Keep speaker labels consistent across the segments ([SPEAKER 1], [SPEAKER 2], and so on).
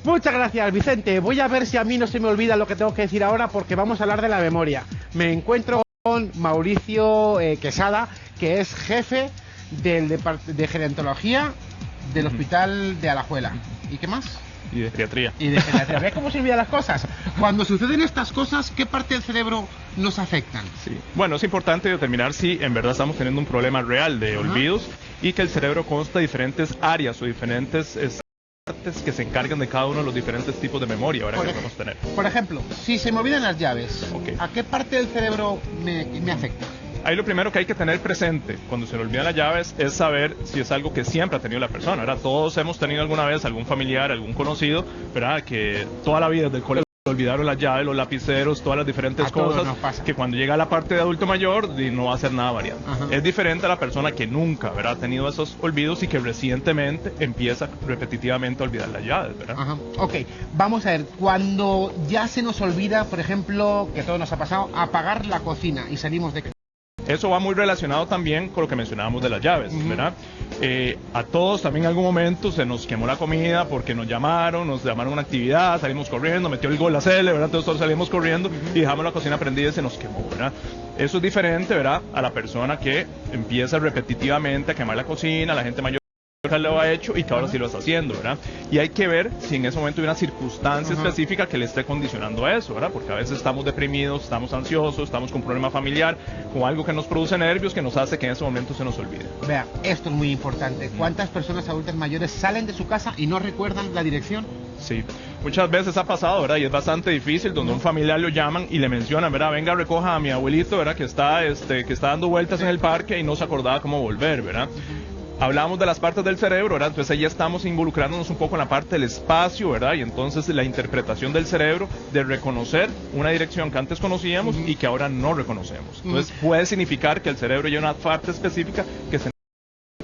[SPEAKER 1] Muchas gracias, Vicente. Voy a ver si a mí no se me olvida lo que tengo que decir ahora, porque vamos a hablar de la memoria. Me encuentro con Mauricio Quesada, que es jefe de gerontología del Hospital de Alajuela. ¿Y qué más?
[SPEAKER 2] Y de geriatría.
[SPEAKER 1] Y de geriatría. ¿Ves cómo se olvidan las cosas? Cuando suceden estas cosas, ¿qué parte del cerebro nos afectan?
[SPEAKER 2] Sí. Bueno, es importante determinar si en verdad estamos teniendo un problema real de olvidos y que el cerebro consta de diferentes áreas o diferentes partes que se encargan de cada uno de los diferentes tipos de memoria ahora que podemos tener.
[SPEAKER 1] Por ejemplo, si se me olvidan las llaves, ¿a qué parte del cerebro me afecta?
[SPEAKER 2] Ahí lo primero que hay que tener presente cuando se le olvidan las llaves es saber si es algo que siempre ha tenido la persona, ¿verdad? Todos hemos tenido alguna vez algún familiar, algún conocido, ¿verdad? Que toda la vida desde el colegio olvidaron las llaves, los lapiceros, todas las diferentes cosas, que cuando llega a la parte de adulto mayor no va a hacer nada variante. Es diferente a la persona que nunca, ¿verdad? Ha tenido esos olvidos y que recientemente empieza repetitivamente a olvidar las llaves, ¿verdad?
[SPEAKER 1] Ok, vamos a ver, cuando ya se nos olvida, por ejemplo, que todo nos ha pasado, apagar la cocina y salimos de...
[SPEAKER 2] Eso va muy relacionado también con lo que mencionábamos de las llaves, ¿verdad? A todos también en algún momento se nos quemó la comida porque nos llamaron a una actividad, salimos corriendo, metió el gol la Cele, ¿verdad? Entonces todos salimos corriendo y dejamos la cocina prendida y se nos quemó, ¿verdad? Eso es diferente, ¿verdad? A la persona que empieza repetitivamente a quemar la cocina, la gente mayor que lo ha hecho y que ahora sí lo está haciendo, ¿verdad? Y hay que ver si en ese momento hay una circunstancia específica que le esté condicionando a eso, ¿verdad? Porque a veces estamos deprimidos, estamos ansiosos, estamos con un problema familiar, con algo que nos produce nervios, que nos hace que en ese momento se nos olvide.
[SPEAKER 1] Vea, esto es muy importante. ¿Cuántas personas adultas mayores salen de su casa y no recuerdan la dirección?
[SPEAKER 2] Sí, muchas veces ha pasado, ¿verdad? Y es bastante difícil, donde un familiar lo llaman y le mencionan, ¿verdad? Venga, recoja a mi abuelito, ¿verdad? Que está dando vueltas en el parque y no se acordaba cómo volver, ¿verdad? Hablamos de las partes del cerebro, ¿verdad? Entonces ahí ya estamos involucrándonos un poco en la parte del espacio, ¿verdad? Y entonces la interpretación del cerebro de reconocer una dirección que antes conocíamos y que ahora no reconocemos. Entonces puede significar que el cerebro ya una parte específica que se...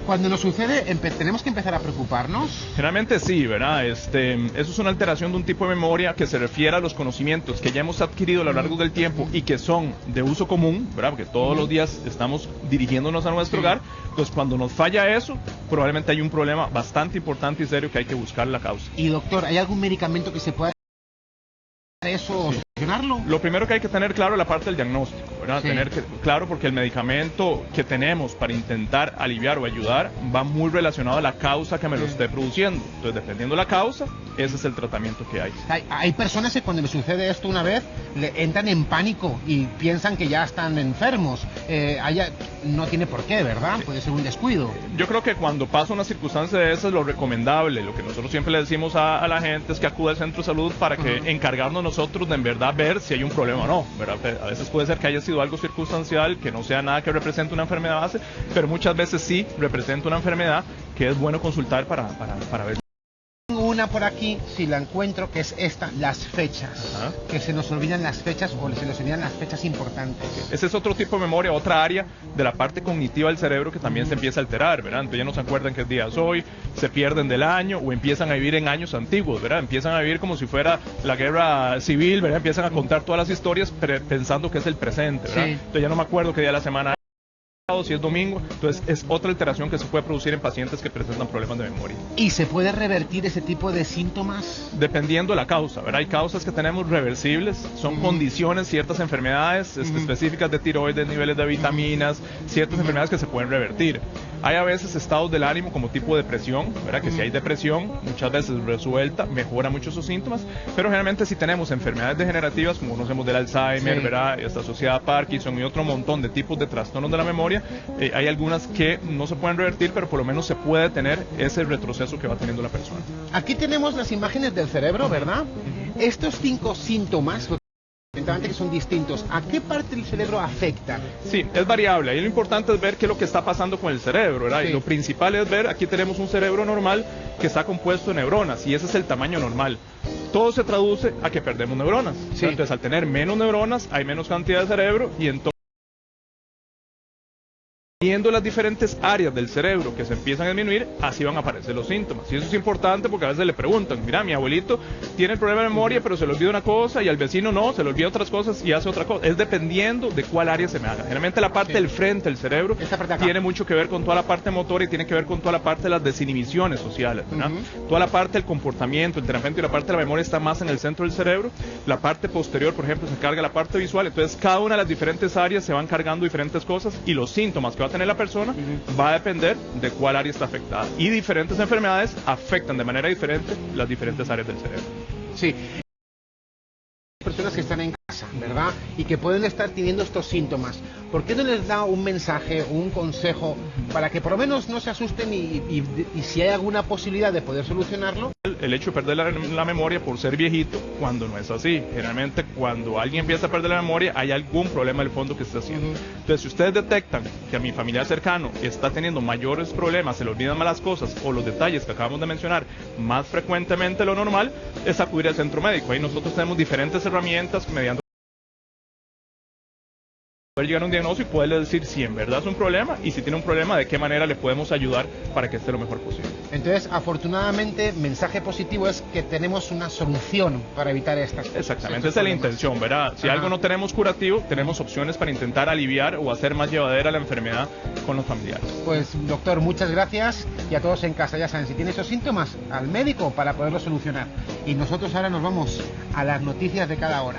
[SPEAKER 1] Cuando nos sucede, ¿tenemos que empezar a preocuparnos?
[SPEAKER 2] Generalmente sí, ¿verdad? Eso es una alteración de un tipo de memoria que se refiere a los conocimientos que ya hemos adquirido a lo largo del tiempo y que son de uso común, ¿verdad? Porque todos los días estamos dirigiéndonos a nuestro hogar. Entonces, cuando nos falla eso, probablemente hay un problema bastante importante y serio que hay que buscar la causa.
[SPEAKER 1] Y doctor, ¿hay algún medicamento que se pueda eso solucionarlo?
[SPEAKER 2] Lo primero que hay que tener claro es la parte del diagnóstico, ¿verdad? Tener claro, porque el medicamento que tenemos para intentar aliviar o ayudar va muy relacionado a la causa que me lo esté produciendo. Entonces, dependiendo de la causa, ese es el tratamiento que hay.
[SPEAKER 1] Hay personas que cuando les sucede esto una vez, le entran en pánico y piensan que ya están enfermos. No tiene por qué, ¿verdad? Sí. Puede ser un descuido.
[SPEAKER 2] Yo creo que cuando pasa una circunstancia de esas, lo recomendable, lo que nosotros siempre le decimos a la gente es que acude al centro de salud para que encargarnos nosotros de en verdad ver si hay un problema o no, ¿verdad? A veces puede ser que haya sido algo circunstancial, que no sea nada que represente una enfermedad base, pero muchas veces sí representa una enfermedad que es bueno consultar para ver.
[SPEAKER 1] Tengo una por aquí, si la encuentro, que es esta, las fechas. Que se nos olvidan las fechas o se nos olvidan las fechas importantes.
[SPEAKER 2] Ese es otro tipo de memoria, otra área de la parte cognitiva del cerebro que también se empieza a alterar, ¿verdad? Entonces ya no se acuerdan qué día es hoy, se pierden del año o empiezan a vivir en años antiguos, ¿verdad? Empiezan a vivir como si fuera la guerra civil, ¿verdad? Empiezan a contar todas las historias pensando que es el presente, ¿verdad? Entonces ya no me acuerdo qué día de la semana si es domingo. Entonces es otra alteración que se puede producir en pacientes que presentan problemas de memoria.
[SPEAKER 1] ¿Y se puede revertir ese tipo de síntomas?
[SPEAKER 2] Dependiendo de la causa, ¿verdad? Hay causas que tenemos reversibles, son condiciones, ciertas enfermedades específicas de tiroides, niveles de vitaminas, ciertas enfermedades que se pueden revertir. Hay a veces estados del ánimo como tipo depresión, ¿verdad? Que si hay depresión, muchas veces resuelta, mejora mucho sus síntomas, pero generalmente si tenemos enfermedades degenerativas, como conocemos del Alzheimer, ¿verdad? Está asociada a Parkinson y otro montón de tipos de trastornos de la memoria, hay algunas que no se pueden revertir, pero por lo menos se puede tener ese retroceso que va teniendo la persona.
[SPEAKER 1] Aquí tenemos las imágenes del cerebro, ¿verdad? Estos 5 síntomas, que son distintos, ¿a qué parte del cerebro afectan?
[SPEAKER 2] Sí, es variable. Ahí lo importante es ver qué es lo que está pasando con el cerebro, ¿verdad? Y lo principal es ver, aquí tenemos un cerebro normal que está compuesto de neuronas y ese es el tamaño normal. Todo se traduce a que perdemos neuronas. Entonces, al tener menos neuronas, hay menos cantidad de cerebro y entonces Viendo las diferentes áreas del cerebro que se empiezan a disminuir, así van a aparecer los síntomas. Y eso es importante porque a veces le preguntan, mira, mi abuelito tiene el problema de memoria, pero se le olvida una cosa, y al vecino no, se le olvida otras cosas y hace otra cosa. Es dependiendo de cuál área se me haga. Generalmente la parte del frente del cerebro tiene mucho que ver con toda la parte motora y tiene que ver con toda la parte de las desinhibiciones sociales, ¿verdad? Toda la parte del comportamiento, el entrenamiento y la parte de la memoria está más en el centro del cerebro. La parte posterior, por ejemplo, se carga la parte visual. Entonces, cada una de las diferentes áreas se van cargando diferentes cosas y los síntomas que va a tener la persona va a depender de cuál área está afectada. Y diferentes enfermedades afectan de manera diferente las diferentes áreas del cerebro.
[SPEAKER 1] Sí. Personas que están en casa, ¿verdad? Y que pueden estar teniendo estos síntomas. ¿Por qué no les da un mensaje, un consejo, para que por lo menos no se asusten y si hay alguna posibilidad de poder solucionarlo?
[SPEAKER 2] El hecho de perder la memoria por ser viejito, cuando no es así. Generalmente cuando alguien empieza a perder la memoria, hay algún problema en el fondo que está haciendo. Entonces, si ustedes detectan que a mi familiar cercano está teniendo mayores problemas, se le olvidan más las cosas o los detalles que acabamos de mencionar más frecuentemente de lo normal, es acudir al centro médico. Ahí nosotros tenemos diferentes herramientas mediante poder llegar a un diagnóstico y poderle decir si en verdad es un problema y si tiene un problema, de qué manera le podemos ayudar para que esté lo mejor posible.
[SPEAKER 1] Entonces, afortunadamente, mensaje positivo es que tenemos una solución para evitar estas cosas.
[SPEAKER 2] Exactamente, esa es la intención, ¿verdad? Si algo no tenemos curativo, tenemos opciones para intentar aliviar o hacer más llevadera la enfermedad con los familiares.
[SPEAKER 1] Pues, doctor, muchas gracias, y a todos en casa, ya saben, si tienen esos síntomas, al médico para poderlo solucionar. Y nosotros ahora nos vamos a las noticias de cada hora.